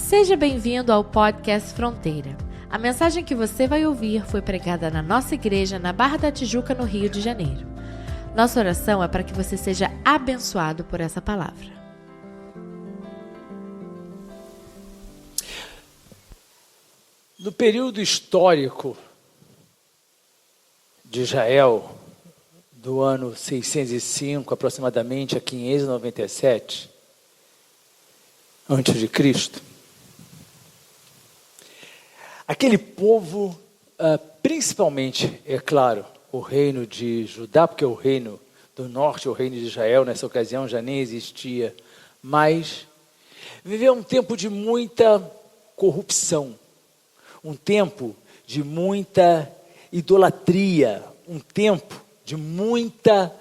Seja bem-vindo ao podcast Fronteira. A mensagem que você vai ouvir foi pregada na nossa igreja na Barra da Tijuca, no Rio de Janeiro. Nossa oração é para que você seja abençoado por essa palavra. No período histórico de Israel, do ano 605 aproximadamente a 597 antes de Cristo, aquele povo, principalmente, é claro, o reino de Judá, porque o reino do norte, o reino de Israel, nessa ocasião já nem existia, mas viveu um tempo de muita corrupção, um tempo de muita idolatria, um tempo de muita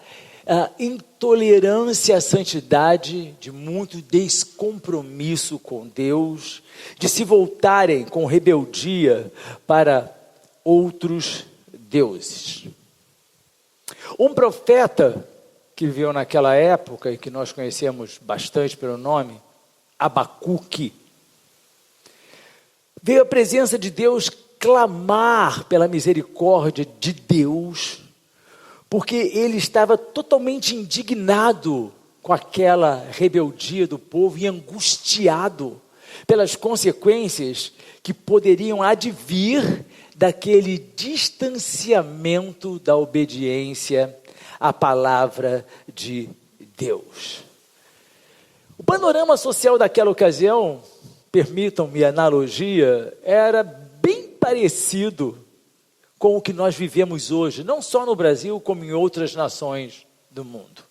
intolerância à santidade, de muito descompromisso com Deus, de se voltarem com rebeldia para outros deuses. Um profeta que viveu naquela época e que nós conhecemos bastante pelo nome, Abacuque, veio à presença de Deus clamar pela misericórdia de Deus, porque ele estava totalmente indignado com aquela rebeldia do povo e angustiado pelas consequências que poderiam advir daquele distanciamento da obediência à palavra de Deus. O panorama social daquela ocasião, permitam-me a analogia, era bem parecido com o que nós vivemos hoje, não só no Brasil, como em outras nações do mundo.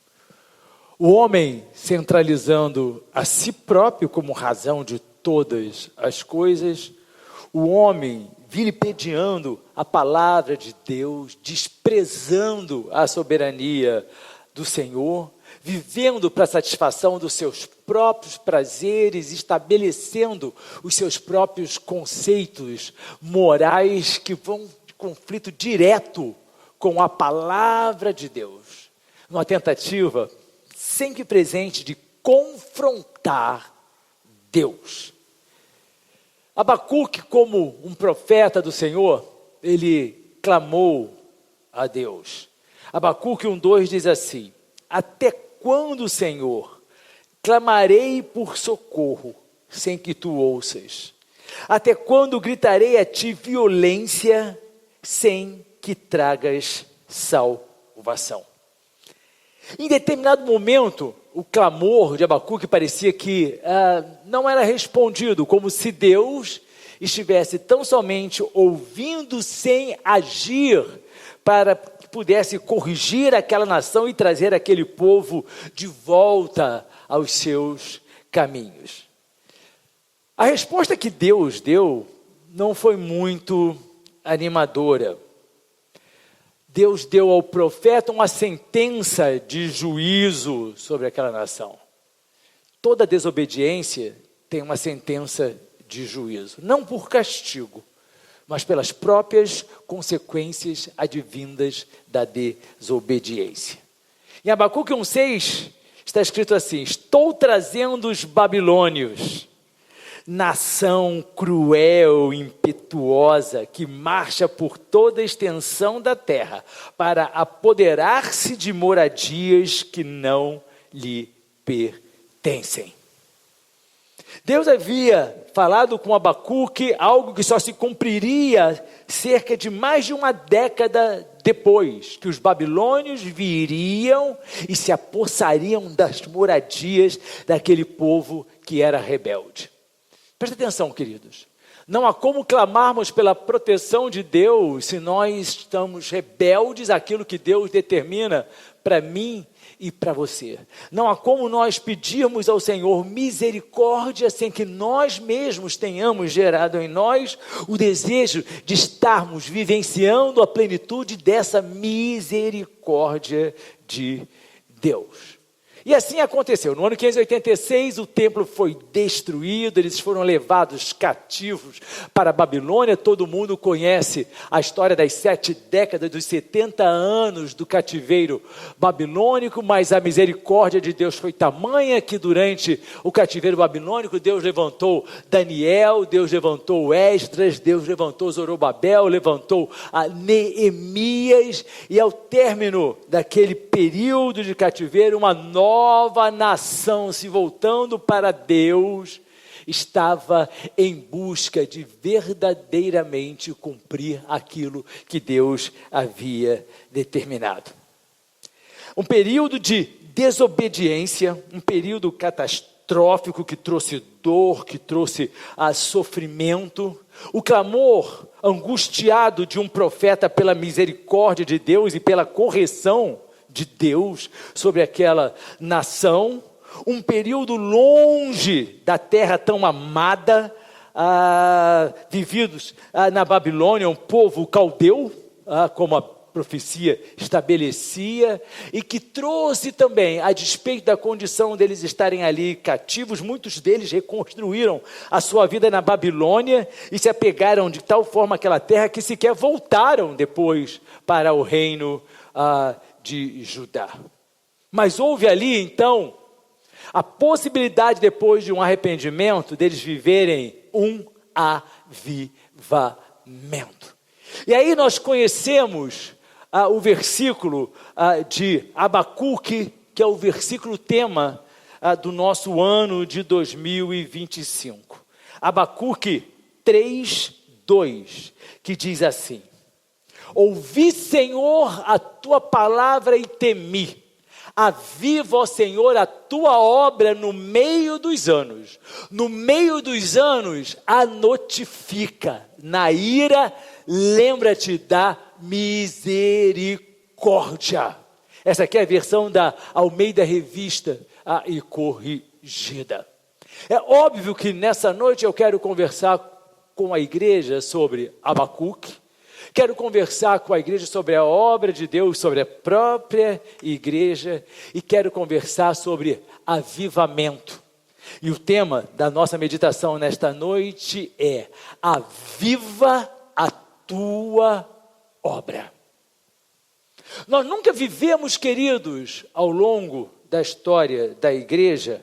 O homem centralizando a si próprio como razão de todas as coisas, o homem vilipendiando a palavra de Deus, desprezando a soberania do Senhor, vivendo para a satisfação dos seus próprios prazeres, estabelecendo os seus próprios conceitos morais que vão de conflito direto com a palavra de Deus, numa tentativa sempre presente de confrontar Deus. Abacuque, como um profeta do Senhor, ele clamou a Deus. Abacuque 1:2 diz assim: até quando, Senhor, clamarei por socorro, sem que tu ouças? Até quando gritarei a ti violência, sem que tragas salvação? Em determinado momento, o clamor de Abacuque parecia que não era respondido, como se Deus estivesse tão somente ouvindo sem agir para que pudesse corrigir aquela nação e trazer aquele povo de volta aos seus caminhos. A resposta que Deus deu não foi muito animadora. Deus deu ao profeta uma sentença de juízo sobre aquela nação. Toda desobediência tem uma sentença de juízo, não por castigo, mas pelas próprias consequências advindas da desobediência. Em Abacuque 1:6 está escrito assim: estou trazendo os babilônios, nação cruel, impetuosa, que marcha por toda a extensão da terra, para apoderar-se de moradias que não lhe pertencem. Deus havia falado com Abacuque algo que só se cumpriria cerca de mais de uma década depois, que os babilônios viriam e se apossariam das moradias daquele povo que era rebelde. Presta atenção, queridos. Não há como clamarmos pela proteção de Deus se nós estamos rebeldes àquilo que Deus determina para mim e para você. Não há como nós pedirmos ao Senhor misericórdia sem que nós mesmos tenhamos gerado em nós o desejo de estarmos vivenciando a plenitude dessa misericórdia de Deus. E assim aconteceu. No ano 586, o templo foi destruído, eles foram levados cativos para a Babilônia. Todo mundo conhece a história das 7 décadas, dos 70 anos do cativeiro babilônico, mas a misericórdia de Deus foi tamanha que durante o cativeiro babilônico, Deus levantou Daniel, Deus levantou Esdras, Deus levantou Zorobabel, levantou a Neemias, e ao término daquele período de cativeiro, uma nova nação se voltando para Deus estava em busca de verdadeiramente cumprir aquilo que Deus havia determinado. Um período de desobediência, um período catastrófico que trouxe dor, que trouxe sofrimento, o clamor angustiado de um profeta pela misericórdia de Deus e pela correção de Deus sobre aquela nação, um período longe da terra tão amada, vividos na Babilônia, um povo caldeu, como a profecia estabelecia, e que trouxe também, a despeito da condição deles estarem ali cativos, muitos deles reconstruíram a sua vida na Babilônia e se apegaram de tal forma àquela terra que sequer voltaram depois para o reino de Judá. Mas houve ali então a possibilidade, depois de um arrependimento, deles viverem um avivamento. E aí nós conhecemos o versículo de Abacuque, que é o versículo tema do nosso ano de 2025. Abacuque 3:2, que diz assim: ouvi, Senhor, a tua palavra e temi. Aviva, ó Senhor, a tua obra no meio dos anos. No meio dos anos, a notifica. Na ira, lembra-te da misericórdia. Essa aqui é a versão da Almeida Revista e Corrigida. É óbvio que nessa noite eu quero conversar com a igreja sobre Abacuque. Quero conversar com a igreja sobre a obra de Deus, sobre a própria igreja, e quero conversar sobre avivamento. E o tema da nossa meditação nesta noite é: aviva a tua obra. Nós nunca vivemos, queridos, ao longo da história da igreja,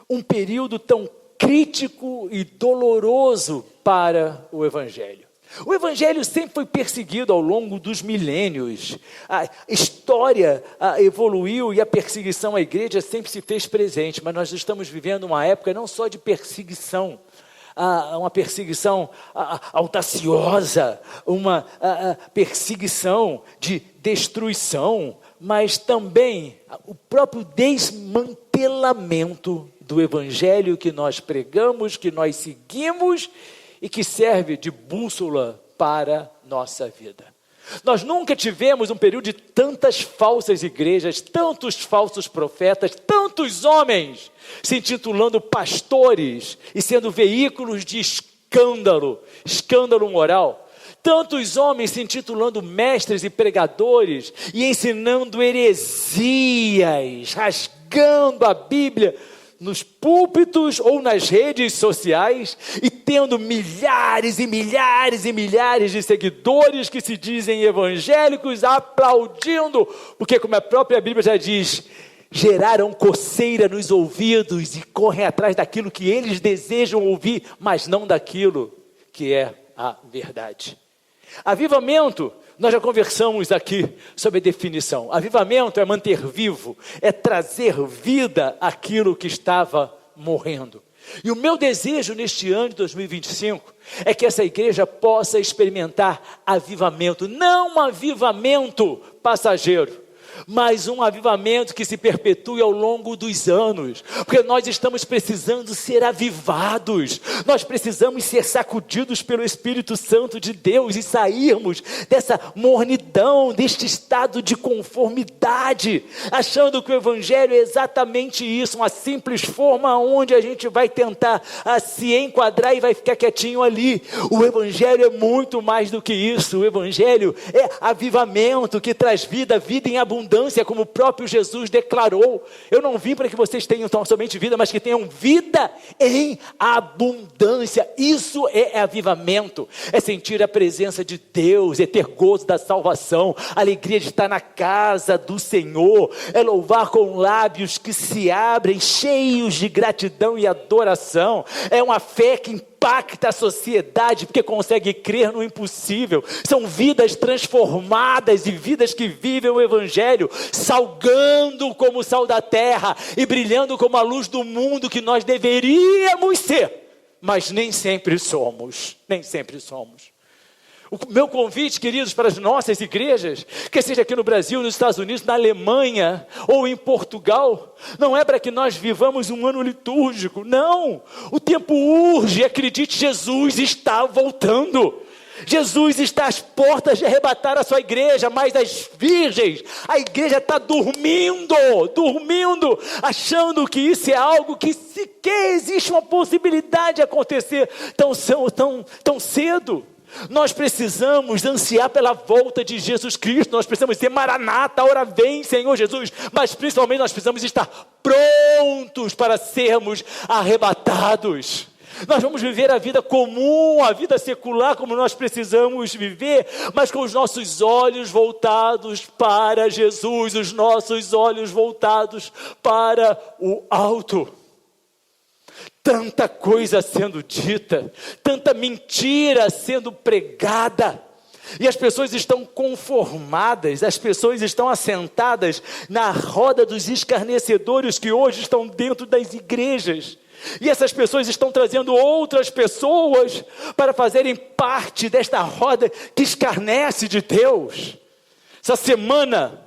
um período tão crítico e doloroso para o evangelho. O evangelho sempre foi perseguido ao longo dos milênios. A história evoluiu e a perseguição à igreja sempre se fez presente, mas nós estamos vivendo uma época não só de perseguição, uma perseguição audaciosa, uma perseguição de destruição, mas também o próprio desmantelamento do evangelho que nós pregamos, que nós seguimos e que serve de bússola para nossa vida. Nós nunca tivemos um período de tantas falsas igrejas, tantos falsos profetas, tantos homens se intitulando pastores e sendo veículos de escândalo moral. Tantos homens se intitulando mestres e pregadores e ensinando heresias, rasgando a Bíblia nos púlpitos ou nas redes sociais e tendo milhares e milhares e milhares de seguidores que se dizem evangélicos aplaudindo, porque como a própria Bíblia já diz, geraram coceira nos ouvidos e correm atrás daquilo que eles desejam ouvir, mas não daquilo que é a verdade. Avivamento, nós já conversamos aqui sobre a definição. Avivamento é manter vivo, é trazer vida àquilo que estava morrendo. E o meu desejo neste ano de 2025 é que essa igreja possa experimentar avivamento, não um avivamento passageiro, mas um avivamento que se perpetue ao longo dos anos, porque nós estamos precisando ser avivados, nós precisamos ser sacudidos pelo Espírito Santo de Deus e sairmos dessa mornidão, deste estado de conformidade, achando que o evangelho é exatamente isso, uma simples forma onde a gente vai tentar se enquadrar e vai ficar quietinho ali. O evangelho é muito mais do que isso. O evangelho é avivamento que traz vida, vida em abundância, abundância, como o próprio Jesus declarou. Eu não vim para que vocês tenham tão somente vida, mas que tenham vida em abundância. Isso é avivamento, é sentir a presença de Deus, é ter gozo da salvação, alegria de estar na casa do Senhor, é louvar com lábios que se abrem, cheios de gratidão e adoração. É uma fé que impacta a sociedade, porque consegue crer no impossível. São vidas transformadas e vidas que vivem o Evangelho, salgando como o sal da terra e brilhando como a luz do mundo que nós deveríamos ser, mas nem sempre somos, nem sempre somos. O meu convite, queridos, para as nossas igrejas, que seja aqui no Brasil, nos Estados Unidos, na Alemanha ou em Portugal, não é para que nós vivamos um ano litúrgico, não. O tempo urge, acredite, Jesus está voltando. Jesus está às portas de arrebatar a sua igreja, mas as virgens, a igreja está dormindo, achando que isso é algo que sequer existe uma possibilidade de acontecer tão cedo. Nós precisamos ansiar pela volta de Jesus Cristo, nós precisamos dizer: Maranata, ora vem, Senhor Jesus, mas principalmente nós precisamos estar prontos para sermos arrebatados. Nós vamos viver a vida comum, a vida secular como nós precisamos viver, mas com os nossos olhos voltados para Jesus, os nossos olhos voltados para o alto. Tanta coisa sendo dita, tanta mentira sendo pregada, e as pessoas estão conformadas, as pessoas estão assentadas na roda dos escarnecedores que hoje estão dentro das igrejas, e essas pessoas estão trazendo outras pessoas para fazerem parte desta roda que escarnece de Deus. Essa semana,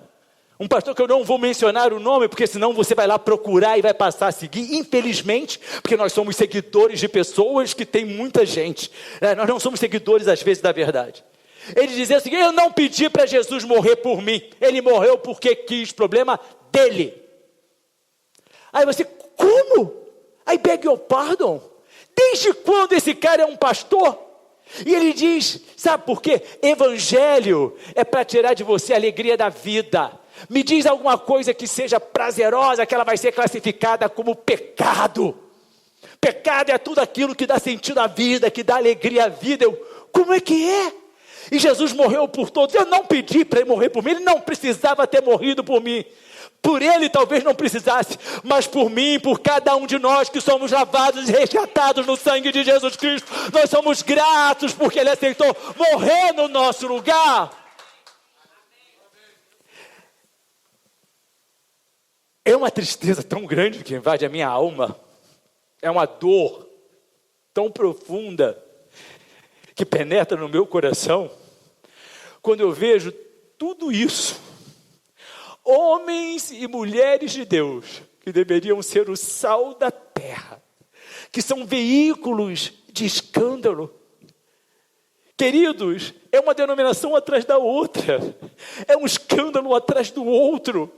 um pastor que eu não vou mencionar o nome, porque senão você vai lá procurar e vai passar a seguir, infelizmente, porque nós somos seguidores de pessoas que tem muita gente, nós não somos seguidores às vezes da verdade. Ele dizia assim: eu não pedi para Jesus morrer por mim, ele morreu porque quis, problema dele. Aí você: como? I beg your pardon? Desde quando esse cara é um pastor? E ele diz: sabe por quê? Evangelho é para tirar de você a alegria da vida. Me diz alguma coisa que seja prazerosa, que ela vai ser classificada como pecado. Pecado é tudo aquilo que dá sentido à vida, que dá alegria à vida. Como é que é? E Jesus morreu por todos. Eu não pedi para ele morrer por mim, ele não precisava ter morrido por mim. Por ele talvez não precisasse, mas por mim, por cada um de nós que somos lavados e resgatados no sangue de Jesus Cristo, nós somos gratos porque ele aceitou morrer no nosso lugar. É uma tristeza tão grande que invade a minha alma, é uma dor tão profunda que penetra no meu coração, quando eu vejo tudo isso, homens e mulheres de Deus, que deveriam ser o sal da terra, que são veículos de escândalo. Queridos, é uma denominação atrás da outra, é um escândalo atrás do outro.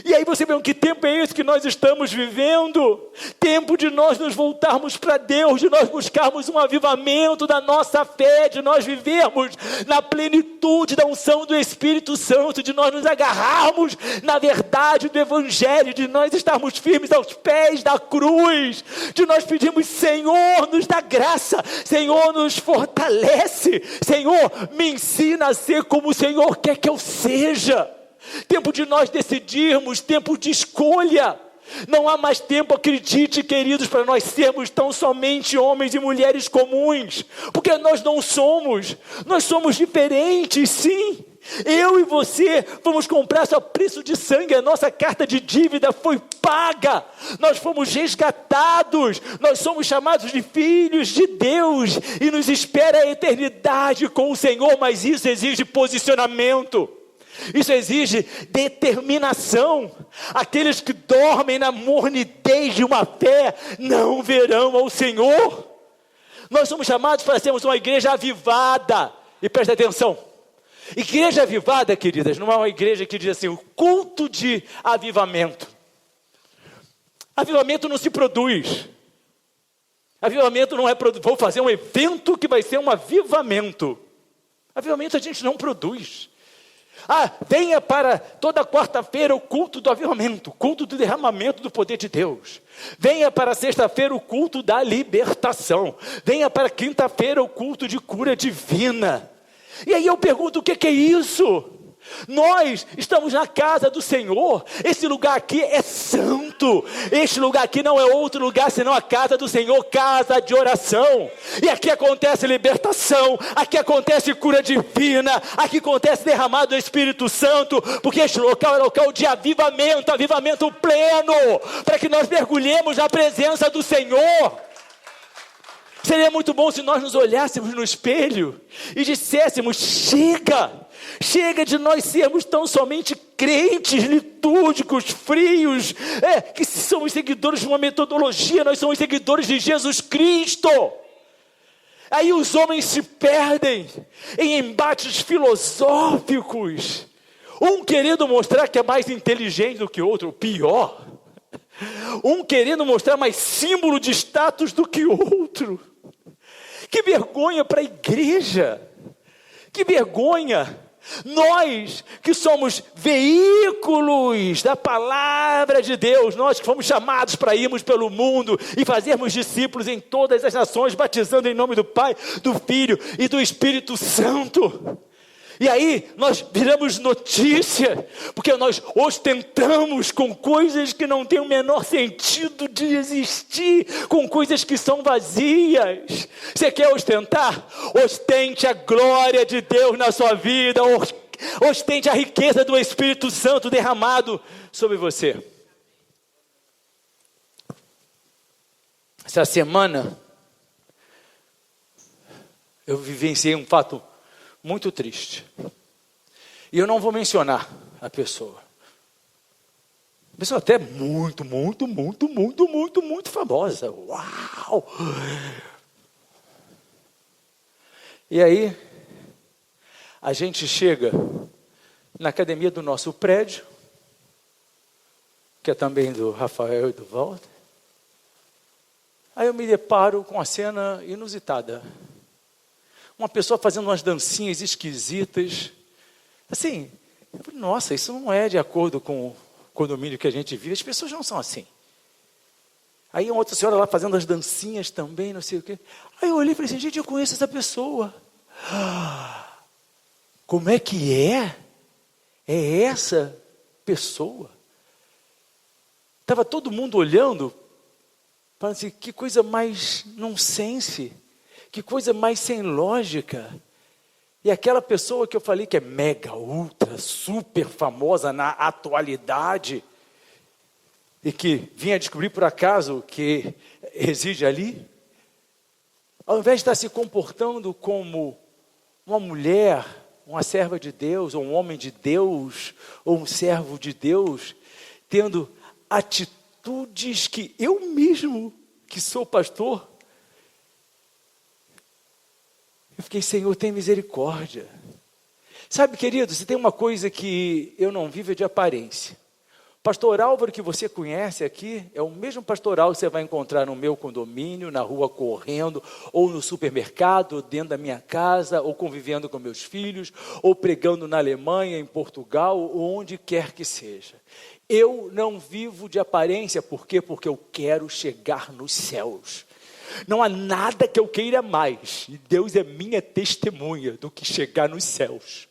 E aí você vê que tempo é esse que nós estamos vivendo? Tempo de nós nos voltarmos para Deus, de nós buscarmos um avivamento da nossa fé, de nós vivermos na plenitude da unção do Espírito Santo, de nós nos agarrarmos na verdade do Evangelho, de nós estarmos firmes aos pés da cruz, de nós pedirmos: Senhor, nos dá graça, Senhor, nos fortalece, Senhor, me ensina a ser como o Senhor quer que eu seja. Tempo de nós decidirmos, tempo de escolha. Não há mais tempo, acredite, queridos, para nós sermos tão somente homens e mulheres comuns, porque nós não somos, nós somos diferentes, sim. Eu e você vamos comprar só preço de sangue, a nossa carta de dívida foi paga, nós fomos resgatados, nós somos chamados de filhos de Deus, e nos espera a eternidade com o Senhor, mas isso exige posicionamento. Isso exige determinação. Aqueles que dormem na mornidez de uma fé não verão ao Senhor. Nós somos chamados para sermos uma igreja avivada. E preste atenção, igreja avivada, queridas, não é uma igreja que diz assim: o culto de avivamento. Avivamento não se produz. Avivamento não é vou fazer um evento que vai ser um avivamento. Avivamento a gente não produz. Venha para toda quarta-feira o culto do avivamento, o culto do derramamento do poder de Deus. Venha para sexta-feira o culto da libertação. Venha para quinta-feira o culto de cura divina. E aí eu pergunto, o que é isso? Nós estamos na casa do Senhor. Esse lugar aqui é santo. Este lugar aqui não é outro lugar senão a casa do Senhor, casa de oração. E aqui acontece libertação, aqui acontece cura divina, aqui acontece derramado do Espírito Santo, porque este local é local de avivamento, avivamento pleno, para que nós mergulhemos na presença do Senhor. Seria muito bom se nós nos olhássemos no espelho e disséssemos: chega de nós sermos tão somente crentes litúrgicos, frios, que somos seguidores de uma metodologia, nós somos seguidores de Jesus Cristo. Aí os homens se perdem em embates filosóficos, um querendo mostrar que é mais inteligente do que o outro, pior, um querendo mostrar mais símbolo de status do que o outro. Que vergonha para a igreja, que vergonha. Nós que somos veículos da palavra de Deus, nós que fomos chamados para irmos pelo mundo e fazermos discípulos em todas as nações, batizando em nome do Pai, do Filho e do Espírito Santo. E aí nós viramos notícia, porque nós ostentamos com coisas que não têm o menor sentido de existir, com coisas que são vazias. Você quer ostentar? Ostente a glória de Deus na sua vida, ostente a riqueza do Espírito Santo derramado sobre você. Essa semana eu vivenciei um fato muito triste. E eu não vou mencionar a pessoa. A pessoa até muito famosa. Uau! E aí, a gente chega na academia do nosso prédio, que é também do Rafael e do Walter. Aí eu me deparo com uma cena inusitada. Uma pessoa fazendo umas dancinhas esquisitas. Assim, eu falei, nossa, isso não é de acordo com o condomínio que a gente vive. As pessoas não são assim. Aí uma outra senhora lá fazendo as dancinhas também, não sei o quê. Aí eu olhei e falei assim, gente, eu conheço essa pessoa. Como é que é? É essa pessoa? Estava todo mundo olhando, falando assim, que coisa mais nonsense. Que coisa mais sem lógica. E aquela pessoa que eu falei que é mega, ultra, super famosa na atualidade, e que vinha descobrir por acaso que reside ali, ao invés de estar se comportando como uma mulher, uma serva de Deus, ou um homem de Deus, ou um servo de Deus, tendo atitudes que eu mesmo, que sou pastor, eu fiquei, Senhor, tem misericórdia. Sabe, querido, se tem uma coisa que eu não vivo é de aparência. Pastor Álvaro, que você conhece aqui, é o mesmo pastoral que você vai encontrar no meu condomínio, na rua correndo, ou no supermercado, ou dentro da minha casa, ou convivendo com meus filhos, ou pregando na Alemanha, em Portugal, ou onde quer que seja. Eu não vivo de aparência, por quê? Porque eu quero chegar nos céus. Não há nada que eu queira mais, e Deus é minha testemunha, do que chegar nos céus.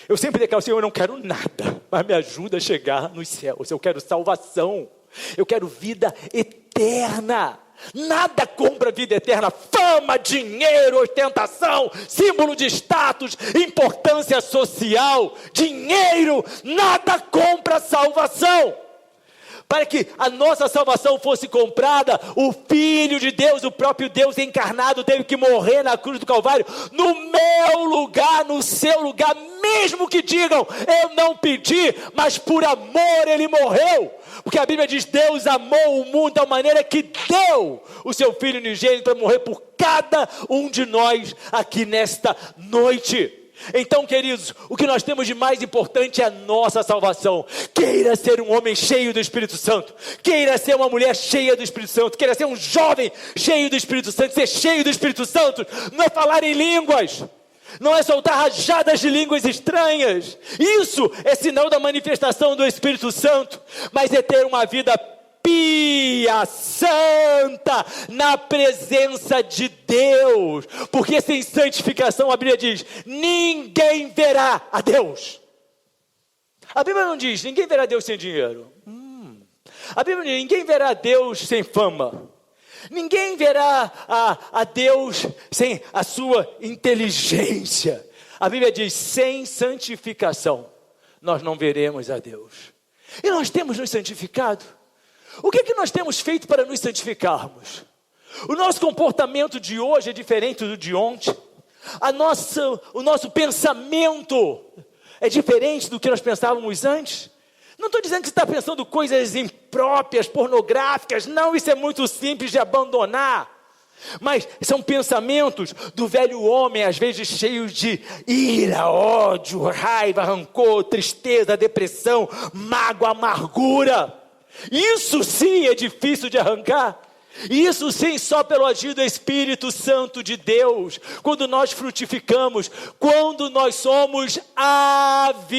Eu sempre declaro, Senhor, eu não quero nada, mas me ajuda a chegar nos céus. Eu quero salvação, eu quero vida eterna. Nada compra vida eterna, fama, dinheiro, ostentação, símbolo de status, importância social, dinheiro, nada compra salvação. Para que a nossa salvação fosse comprada, o Filho de Deus, o próprio Deus encarnado, teve que morrer na cruz do Calvário, no meu lugar, no seu lugar, mesmo que digam, eu não pedi, mas por amor Ele morreu. Porque a Bíblia diz, Deus amou o mundo da maneira que deu o seu Filho unigênito para morrer por cada um de nós aqui nesta noite. Então, queridos, o que nós temos de mais importante é a nossa salvação. Queira ser um homem cheio do Espírito Santo, queira ser uma mulher cheia do Espírito Santo, queira ser um jovem cheio do Espírito Santo. Ser cheio do Espírito Santo não é falar em línguas, não é soltar rajadas de línguas estranhas. Isso é sinal da manifestação do Espírito Santo, mas é ter uma vida pia, santa, na presença de Deus, porque sem santificação, a Bíblia diz, ninguém verá a Deus. A Bíblia não diz, ninguém verá Deus sem dinheiro. A Bíblia diz, ninguém verá Deus sem fama. Ninguém verá a Deus sem a sua inteligência. A Bíblia diz, sem santificação, nós não veremos a Deus. E nós temos nos santificado. O que é que nós temos feito para nos santificarmos? O nosso comportamento de hoje é diferente do de ontem. O nosso pensamento é diferente do que nós pensávamos antes. Não estou dizendo que você está pensando coisas impróprias, pornográficas. Não, isso é muito simples de abandonar. Mas são pensamentos do velho homem, às vezes cheios de ira, ódio, raiva, rancor, tristeza, depressão, mágoa, amargura. Isso sim é difícil de arrancar. Isso sim, só pelo agir do Espírito Santo de Deus, quando nós frutificamos, quando nós somos avivados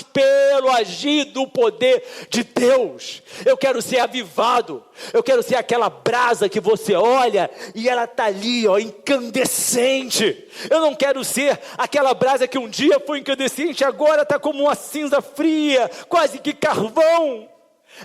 pelo agir do poder de Deus. Eu quero ser avivado, eu quero ser aquela brasa que você olha e ela está ali, incandescente. Eu não quero ser aquela brasa que um dia foi incandescente, agora está como uma cinza fria, quase que carvão.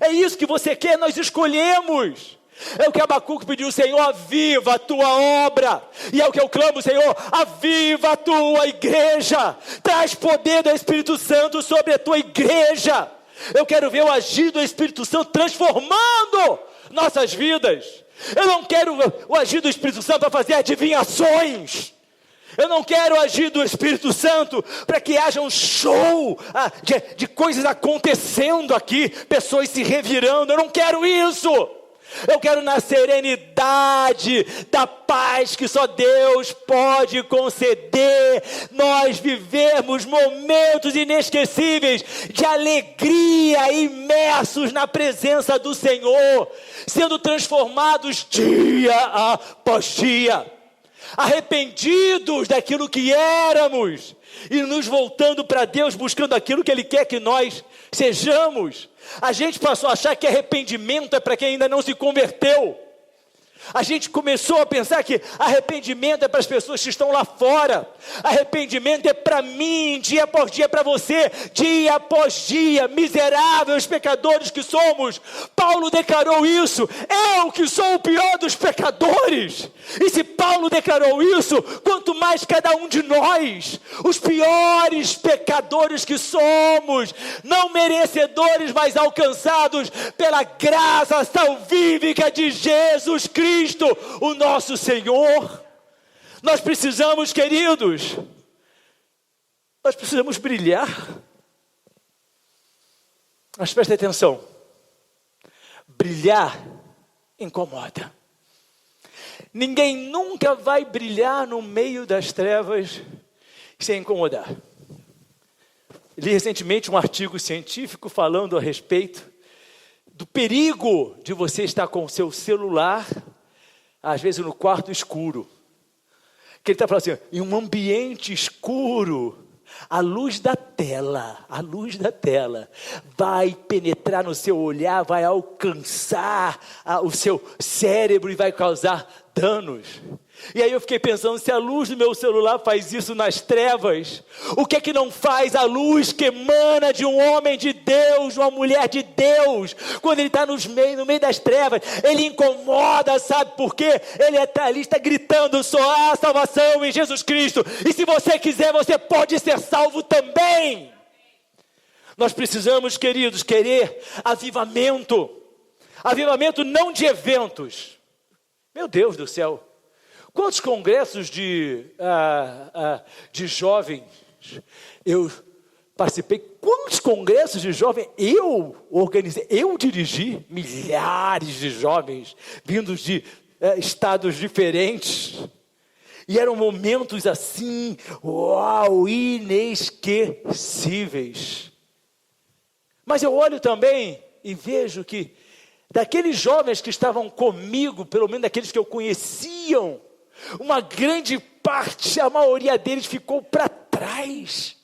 É isso que você quer, nós escolhemos. É o que Abacuque pediu, Senhor, aviva a tua obra. E é o que eu clamo, Senhor, aviva a tua igreja. Traz poder do Espírito Santo sobre a tua igreja. Eu quero ver o agir do Espírito Santo transformando nossas vidas. Eu não quero o agir do Espírito Santo para fazer adivinhações. Eu não quero agir do Espírito Santo para que haja um show de coisas acontecendo aqui, pessoas se revirando. Eu não quero isso. Eu quero na serenidade da paz que só Deus pode conceder, nós vivermos momentos inesquecíveis de alegria, imersos na presença do Senhor, sendo transformados dia após dia. Arrependidos daquilo que éramos e nos voltando para Deus, buscando aquilo que Ele quer que nós sejamos. A gente passou a achar que arrependimento é para quem ainda não se converteu. A gente começou a pensar que arrependimento é para as pessoas que estão lá fora. Arrependimento é para mim, dia após dia, para você, dia após dia, miseráveis pecadores que somos. Paulo declarou isso, eu que sou o pior dos pecadores. E se Paulo declarou isso, quanto mais cada um de nós, os piores pecadores que somos, não merecedores, mas alcançados pela graça salvífica de Jesus Cristo, o nosso Senhor. Nós precisamos, queridos, nós precisamos brilhar. Mas preste atenção, brilhar incomoda. Ninguém nunca vai brilhar no meio das trevas sem incomodar. Li recentemente um artigo científico falando a respeito do perigo de você estar com o seu celular, às vezes no quarto escuro. Que ele está falando assim, em um ambiente escuro, a luz da tela vai penetrar no seu olhar, vai alcançar o seu cérebro e vai causar danos. E aí eu fiquei pensando, se a luz do meu celular faz isso nas trevas, o que é que não faz a luz que emana de um homem de Deus, de uma mulher de Deus, quando ele está no meio das trevas? Ele incomoda, sabe por quê? Ele está ali, está gritando, só há salvação em Jesus Cristo, e se você quiser, você pode ser salvo também. Nós precisamos, queridos, querer avivamento não de eventos. Meu Deus do céu, quantos congressos de jovens eu participei? Quantos congressos de jovens eu organizei? Eu dirigi milhares de jovens vindos de estados diferentes. E eram momentos assim, uau, inesquecíveis. Mas eu olho também e vejo que daqueles jovens que estavam comigo, pelo menos daqueles que eu conheciam, uma grande parte, a maioria deles ficou para trás.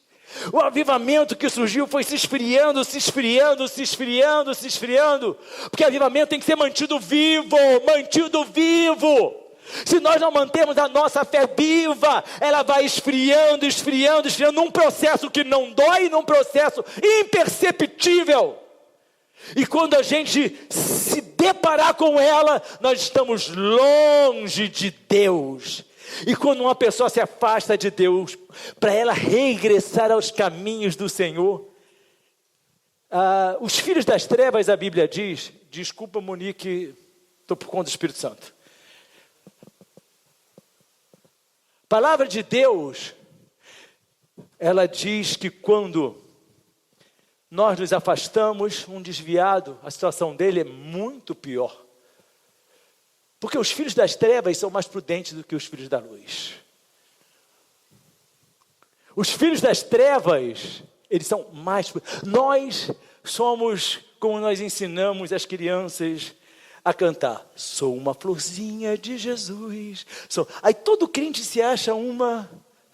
O avivamento que surgiu foi se esfriando, se esfriando, se esfriando, se esfriando, porque avivamento tem que ser mantido vivo, mantido vivo. Se nós não mantermos a nossa fé viva, ela vai esfriando, esfriando, esfriando, num processo que não dói, num processo imperceptível. E quando a gente se deparar com ela, nós estamos longe de Deus. E quando uma pessoa se afasta de Deus, para ela regressar aos caminhos do Senhor, os filhos das trevas, a Bíblia diz, desculpa Monique, estou por conta do Espírito Santo. A palavra de Deus, ela diz que quando nós nos afastamos, um desviado, a situação dele é muito pior. Porque os filhos das trevas são mais prudentes do que os filhos da luz. Os filhos das trevas, eles são mais prudentes. Nós somos, como nós ensinamos as crianças a cantar, sou uma florzinha de Jesus. Aí todo crente se acha uma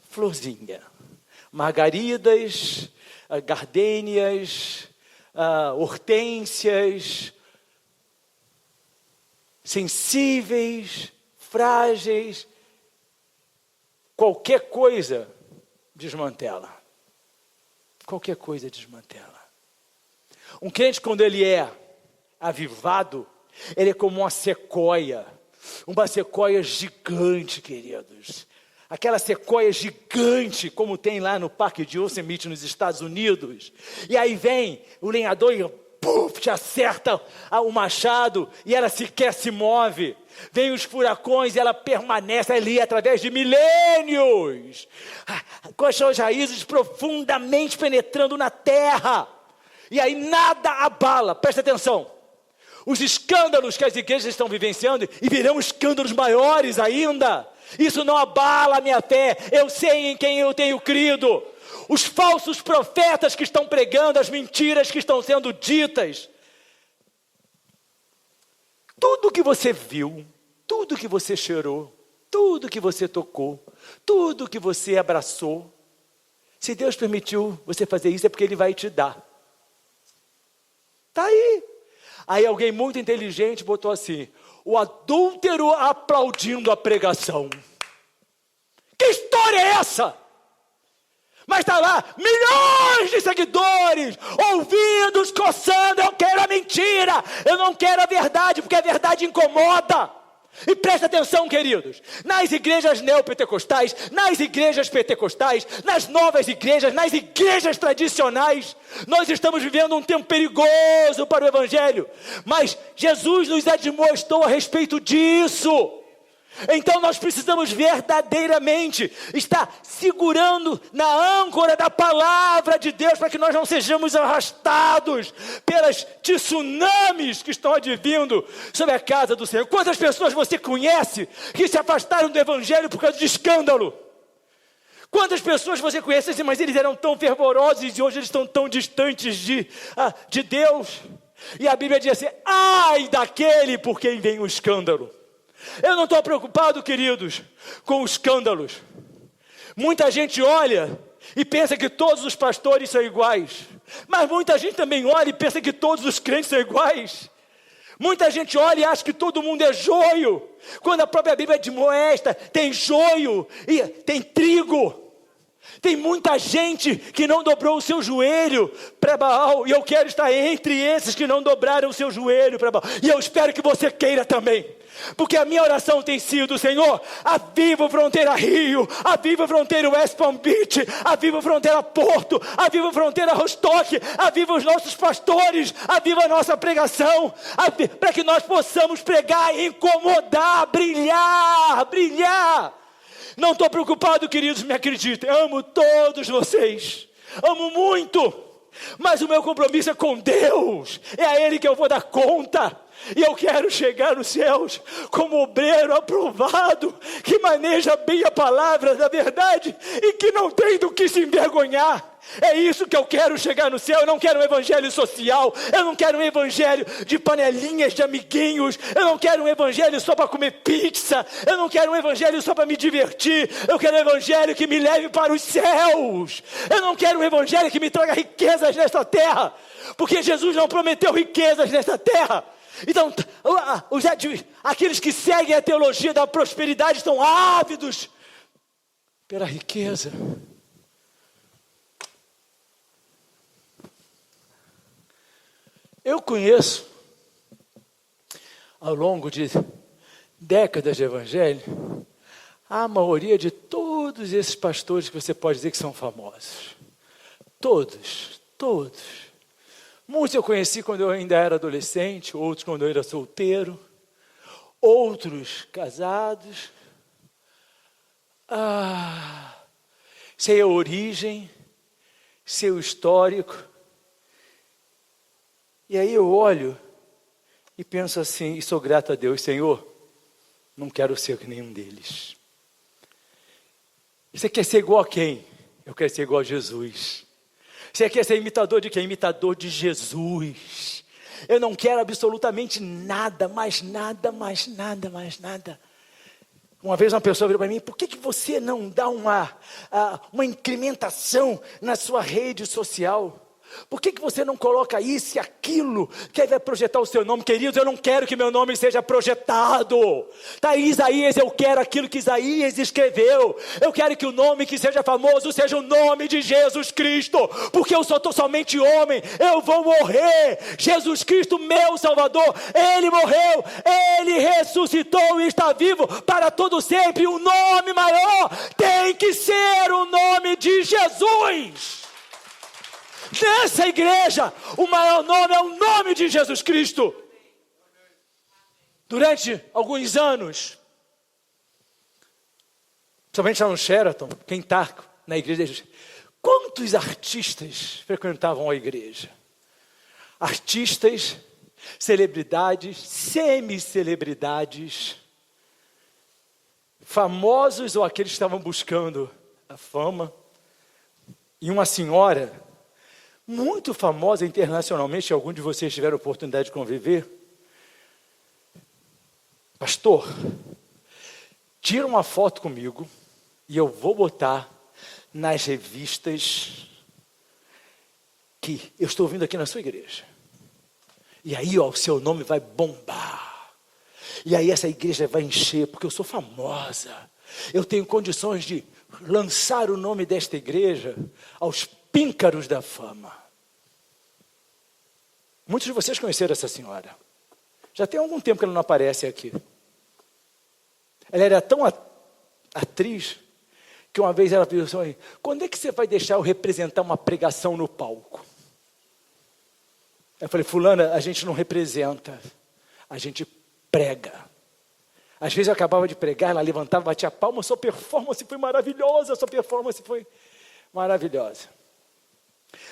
florzinha. Margaridas, gardênias, hortênsias, sensíveis, frágeis, qualquer coisa desmantela. Qualquer coisa desmantela. Um crente, quando ele é avivado, ele é como uma sequoia gigante, queridos. Aquela sequoia gigante, como tem lá no Parque de Yosemite, nos Estados Unidos. E aí vem o lenhador e te acerta o machado e ela sequer se move. Vem os furacões e ela permanece ali através de milênios, com as suas raízes profundamente penetrando na terra. E aí nada abala, presta atenção. Os escândalos que as igrejas estão vivenciando, e virão escândalos maiores ainda, isso não abala a minha fé. Eu sei em quem eu tenho crido. Os falsos profetas que estão pregando, as mentiras que estão sendo ditas, tudo que você viu, tudo que você cheirou, tudo que você tocou, tudo que você abraçou, se Deus permitiu você fazer isso, é porque Ele vai te dar. Está aí. Aí alguém muito inteligente botou assim, o adúltero aplaudindo a pregação. Que história é essa? Mas está lá, milhões de seguidores, ouvindo, coçando, eu quero a mentira, eu não quero a verdade, porque a verdade incomoda. E presta atenção, queridos, nas igrejas neopentecostais, nas igrejas pentecostais, nas novas igrejas, nas igrejas tradicionais, nós estamos vivendo um tempo perigoso para o Evangelho, mas Jesus nos admoestou a respeito disso. Então nós precisamos verdadeiramente estar segurando na âncora da palavra de Deus, para que nós não sejamos arrastados pelas tsunamis que estão advindo sobre a casa do Senhor. Quantas pessoas você conhece que se afastaram do Evangelho por causa de escândalo? Quantas pessoas você conhece assim, mas eles eram tão fervorosos e hoje eles estão tão distantes de Deus? E a Bíblia diz assim, ai daquele por quem vem o escândalo. Eu não estou preocupado, queridos, com escândalos. Muita gente olha e pensa que todos os pastores são iguais. Mas muita gente também olha e pensa que todos os crentes são iguais. Muita gente olha e acha que todo mundo é joio, quando a própria Bíblia admoesta, tem joio e tem trigo. Tem muita gente que não dobrou o seu joelho para Baal, e eu quero estar entre esses que não dobraram o seu joelho para Baal. E eu espero que você queira também. Porque a minha oração tem sido, Senhor, aviva o Fronteira Rio, aviva o Fronteira West Palm Beach, aviva o Fronteira Porto, aviva o Fronteira Rostock, aviva os nossos pastores, aviva a nossa pregação, para que nós possamos pregar, incomodar, brilhar, brilhar. Não estou preocupado, queridos, me acreditem, amo todos vocês, amo muito, mas o meu compromisso é com Deus, é a Ele que eu vou dar conta. E eu quero chegar nos céus como obreiro aprovado, que maneja bem a palavra da verdade e que não tem do que se envergonhar. É isso que eu quero chegar no céu. Eu não quero um evangelho social, eu não quero um evangelho de panelinhas de amiguinhos, eu não quero um evangelho só para comer pizza, eu não quero um evangelho só para me divertir, eu quero um evangelho que me leve para os céus. Eu não quero um evangelho que me traga riquezas nesta terra, porque Jesus não prometeu riquezas nesta terra. Então, aqueles que seguem a teologia da prosperidade estão ávidos pela riqueza. Eu conheço, ao longo de décadas de evangelho, a maioria de todos esses pastores que você pode dizer que são famosos. Todos. Muitos eu conheci quando eu ainda era adolescente, outros quando eu era solteiro, outros casados. Sei a origem, sei o histórico. E aí eu olho e penso assim, e sou grato a Deus, Senhor, não quero ser que nenhum deles. Você quer ser igual a quem? Eu quero ser igual a Jesus. Você quer ser imitador de quem? Imitador de Jesus. Eu não quero absolutamente nada, mais nada. Uma vez uma pessoa virou para mim, por que você não dá uma incrementação na sua rede social? Por que você não coloca isso e aquilo, que vai projetar o seu nome? Queridos, eu não quero que meu nome seja projetado. Está em Isaías, eu quero aquilo que Isaías escreveu. Eu quero que o nome que seja famoso seja o nome de Jesus Cristo, porque eu sou somente homem, eu vou morrer. Jesus Cristo, meu Salvador, Ele morreu, Ele ressuscitou e está vivo para todo sempre. O nome maior tem que ser o nome de Jesus. Nessa igreja, o maior nome é o nome de Jesus Cristo. Durante alguns anos, principalmente lá no Sheraton, quem está na igreja, quantos artistas frequentavam a igreja? Artistas, celebridades, semi-celebridades, famosos ou aqueles que estavam buscando a fama. E uma senhora muito famosa internacionalmente, alguns de vocês tiveram a oportunidade de conviver. Pastor, tira uma foto comigo e eu vou botar nas revistas que eu estou vindo aqui na sua igreja. E aí, o seu nome vai bombar. E aí essa igreja vai encher, porque eu sou famosa. Eu tenho condições de lançar o nome desta igreja aos píncaros da fama. Muitos de vocês conheceram essa senhora. Já tem algum tempo que ela não aparece aqui. Ela era tão atriz que uma vez ela pensou assim, quando é que você vai deixar eu representar uma pregação no palco? Eu falei, fulana, a gente não representa, a gente prega. Às vezes eu acabava de pregar, ela levantava, batia a palma, sua performance foi maravilhosa,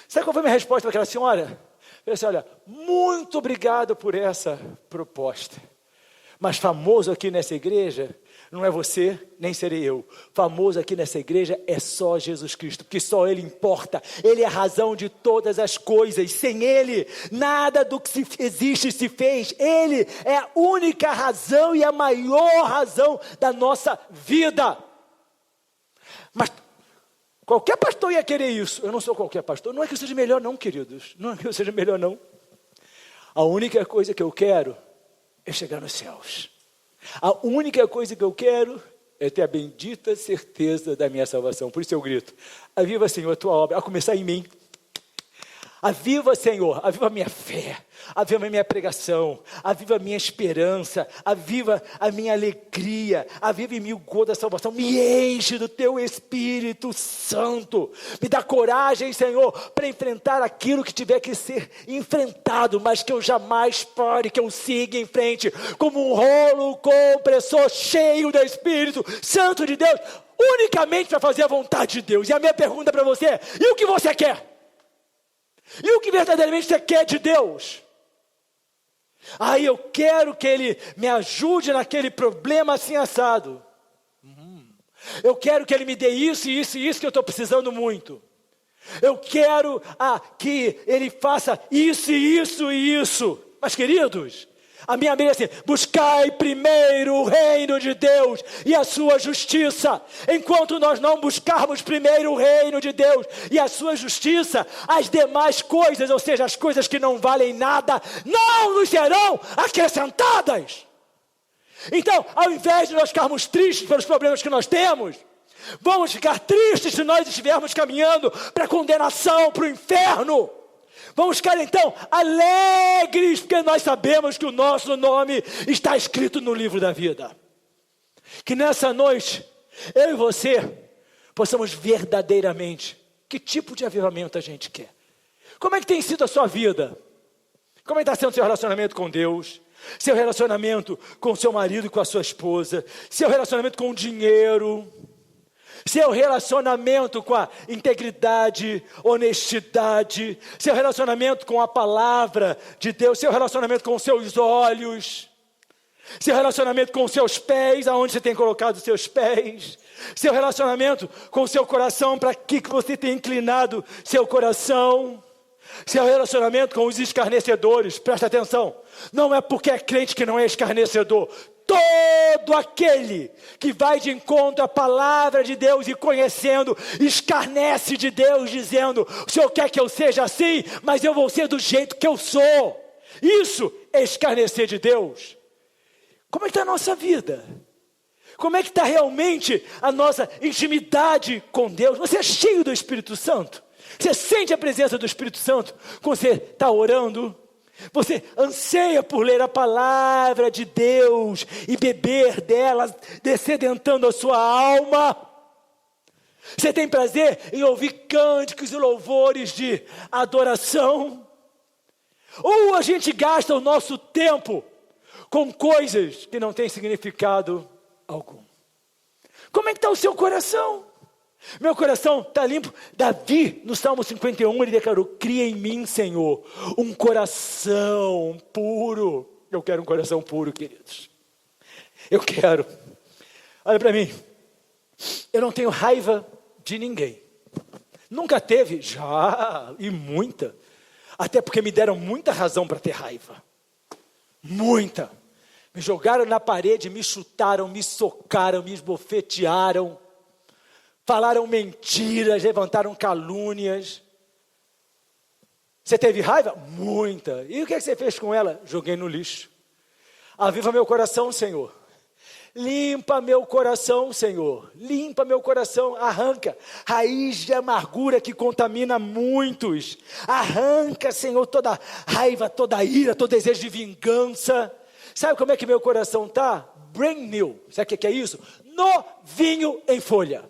Sabe qual foi a minha resposta para aquela senhora? Eu disse, olha, muito obrigado por essa proposta. Mas famoso aqui nessa igreja, não é você, nem serei eu. Famoso aqui nessa igreja é só Jesus Cristo, porque só Ele importa. Ele é a razão de todas as coisas. Sem Ele, nada do que existe se fez. Ele é a única razão e a maior razão da nossa vida. Mas qualquer pastor ia querer isso. Eu não sou qualquer pastor. Não é que eu seja melhor não, queridos. Não é que eu seja melhor não. A única coisa que eu quero é chegar nos céus. A única coisa que eu quero é ter a bendita certeza da minha salvação. Por isso eu grito, aviva, Senhor, a tua obra, a começar em mim. Aviva, Senhor, aviva a minha fé, aviva a minha pregação, aviva a minha esperança, aviva a minha alegria, aviva em mim o gozo da salvação, me enche do teu Espírito Santo, me dá coragem, Senhor, para enfrentar aquilo que tiver que ser enfrentado, mas que eu jamais pare, que eu siga em frente, como um rolo compressor cheio do Espírito Santo de Deus, unicamente para fazer a vontade de Deus. E a minha pergunta para você é, e o que você quer? E o que verdadeiramente você quer de Deus? Eu quero que Ele me ajude naquele problema assim assado. Eu quero que Ele me dê isso e isso e isso que eu estou precisando muito. Eu quero que ele faça isso e isso e isso. Mas queridos, a minha Bíblia é assim: buscai primeiro o reino de Deus e a sua justiça. Enquanto nós não buscarmos primeiro o reino de Deus e a sua justiça, as demais coisas, ou seja, as coisas que não valem nada, não nos serão acrescentadas. Então, ao invés de nós ficarmos tristes pelos problemas que nós temos, vamos ficar tristes se nós estivermos caminhando para a condenação, para o inferno. Vamos ficar então alegres, porque nós sabemos que o nosso nome está escrito no livro da vida. Que nessa noite, eu e você, possamos verdadeiramente, que tipo de avivamento a gente quer? Como é que tem sido a sua vida? Como é que está sendo o seu relacionamento com Deus? Seu relacionamento com seu marido e com a sua esposa? Seu relacionamento com o dinheiro? Seu relacionamento com a integridade, honestidade, seu relacionamento com a palavra de Deus, seu relacionamento com os seus olhos, seu relacionamento com os seus pés, aonde você tem colocado os seus pés, seu relacionamento com o seu coração, para que você tem inclinado seu coração, seu relacionamento com os escarnecedores. Presta atenção, não é porque é crente que não é escarnecedor. Todo aquele que vai de encontro à palavra de Deus e conhecendo, escarnece de Deus, dizendo: o Senhor quer que eu seja assim, mas eu vou ser do jeito que eu sou. Isso é escarnecer de Deus. Como é que está a nossa vida? Como é que está realmente a nossa intimidade com Deus? Você é cheio do Espírito Santo? Você sente a presença do Espírito Santo quando você está orando? Você anseia por ler a palavra de Deus e beber dela, descedentando a sua alma? Você tem prazer em ouvir cânticos e louvores de adoração? Ou a gente gasta o nosso tempo com coisas que não têm significado algum? Como é que está o seu coração? Meu coração está limpo. Davi, no Salmo 51, ele declarou: cria em mim, Senhor, um coração puro. Eu quero um coração puro, queridos. Eu quero. Olha para mim. Eu não tenho raiva de ninguém. Nunca teve? Já, e muita. Até porque me deram muita razão para ter raiva. Muita. Me jogaram na parede, me chutaram, me socaram, me esbofetearam. Falaram mentiras, levantaram calúnias. Você teve raiva? Muita. E o que você fez com ela? Joguei no lixo. Aviva meu coração, Senhor. Limpa meu coração, Senhor. Limpa meu coração. Arranca raiz de amargura que contamina muitos. Arranca, Senhor, toda raiva, toda ira, todo desejo de vingança. Sabe como é que meu coração está? Brand new. Sabe o que é isso? Novinho em folha.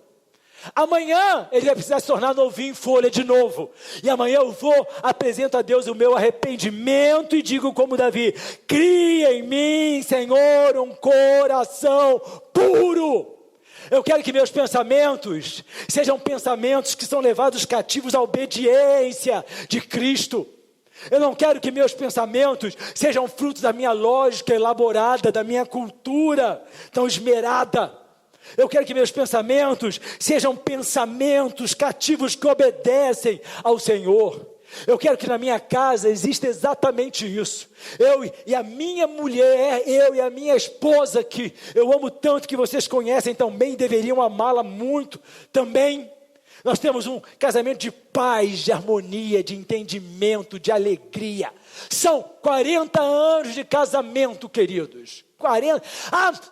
Amanhã ele vai precisar se tornar novinho em folha de novo. E amanhã eu vou, apresento a Deus o meu arrependimento e digo como Davi: cria em mim, Senhor, um coração puro. Eu quero que meus pensamentos sejam pensamentos que são levados cativos à obediência de Cristo. Eu não quero que meus pensamentos sejam frutos da minha lógica elaborada, da minha cultura tão esmerada. Eu quero que meus pensamentos sejam pensamentos cativos que obedecem ao Senhor. Eu quero que na minha casa exista exatamente isso. Eu e a minha mulher, eu e a minha esposa, que eu amo tanto, que vocês conhecem também, deveriam amá-la muito também. Nós temos um casamento de paz, de harmonia, de entendimento, de alegria. São 40 anos de casamento, queridos. 40,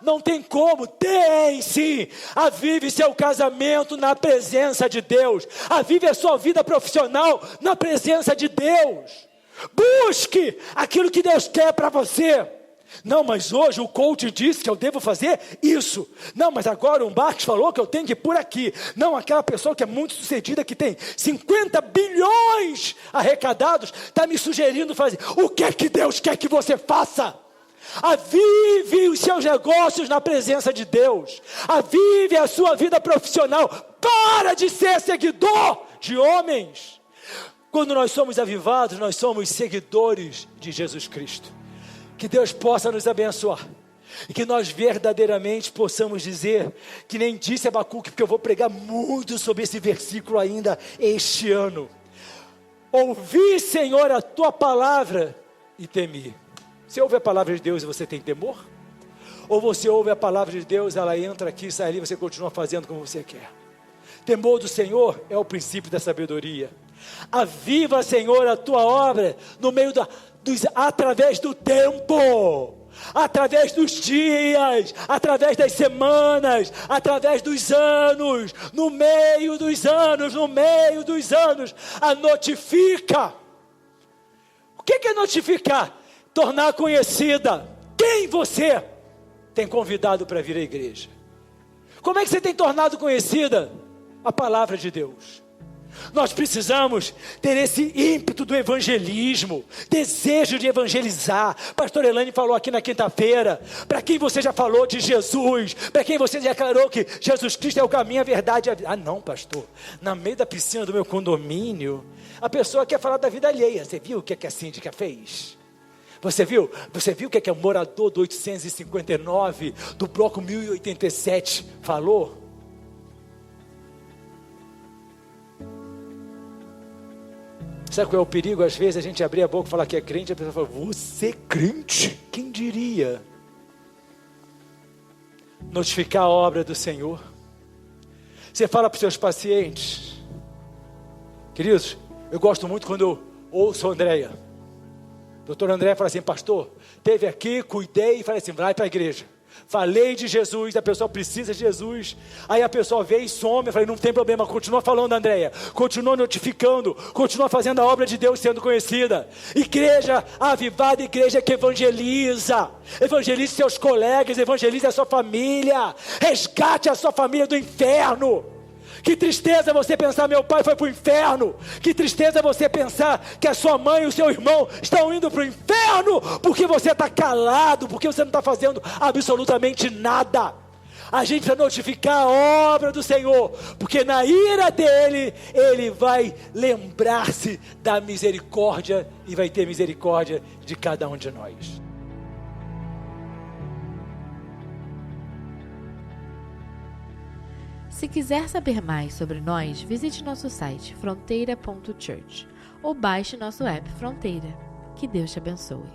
não tem como, tem sim. Avive seu casamento na presença de Deus. Avive a sua vida profissional na presença de Deus. Busque aquilo que Deus quer para você. Não, mas hoje o coach disse que eu devo fazer isso. Não, mas agora o Marcos falou que eu tenho que ir por aqui. Não, aquela pessoa que é muito sucedida, que tem 50 bilhões arrecadados, está me sugerindo fazer. O que é que Deus quer que você faça? Avive os seus negócios na presença de Deus. Avive a sua vida profissional. Para de ser seguidor de homens. Quando nós somos avivados, nós somos seguidores de Jesus Cristo. Que Deus possa nos abençoar. E que nós verdadeiramente possamos dizer, que nem disse Abacuque, porque eu vou pregar muito sobre esse versículo ainda este ano. Ouvi, Senhor, a tua palavra e temi. Você ouve a palavra de Deus e você tem temor? Ou você ouve a palavra de Deus, ela entra aqui, sai ali, você continua fazendo como você quer? Temor do Senhor é o princípio da sabedoria. Aviva, Senhor, a tua obra no meio através do tempo, através dos dias, através das semanas, através dos anos, no meio dos anos, a notifica. O que é notificar? Tornar conhecida quem você tem convidado para vir à igreja. Como é que você tem tornado conhecida? A palavra de Deus. Nós precisamos ter esse ímpeto do evangelismo, desejo de evangelizar. Pastor Elane falou aqui na quinta-feira, para quem você já falou de Jesus, para quem você já declarou que Jesus Cristo é o caminho, a verdade, a vida. Ah não, pastor, na meio da piscina do meu condomínio, a pessoa quer falar da vida alheia. Você viu o que a síndica fez? Você viu o que o morador do 859, do bloco 1087 falou? Sabe qual é o perigo? Às vezes a gente abrir a boca e falar que é crente, a pessoa fala, você é crente? Quem diria? Notificar a obra do Senhor. Você fala para os seus pacientes, queridos, eu gosto muito quando eu ouço a Andréia. Doutor André fala assim, pastor, teve aqui, cuidei e falei assim, vai para a igreja. Falei de Jesus, a pessoa precisa de Jesus. Aí a pessoa veio e some. Eu falei, não tem problema, continua falando, Andréia. Continua notificando, continua fazendo a obra de Deus sendo conhecida. Igreja avivada, igreja que evangeliza. Evangelize seus colegas, evangelize a sua família. Resgate a sua família do inferno. Que tristeza você pensar, meu pai foi para o inferno. Que tristeza você pensar que a sua mãe e o seu irmão estão indo para o inferno, porque você está calado, porque você não está fazendo absolutamente nada. A gente precisa notificar a obra do Senhor, porque na ira dele, ele vai lembrar-se da misericórdia e vai ter misericórdia de cada um de nós. Se quiser saber mais sobre nós, visite nosso site fronteira.church ou baixe nosso app Fronteira. Que Deus te abençoe.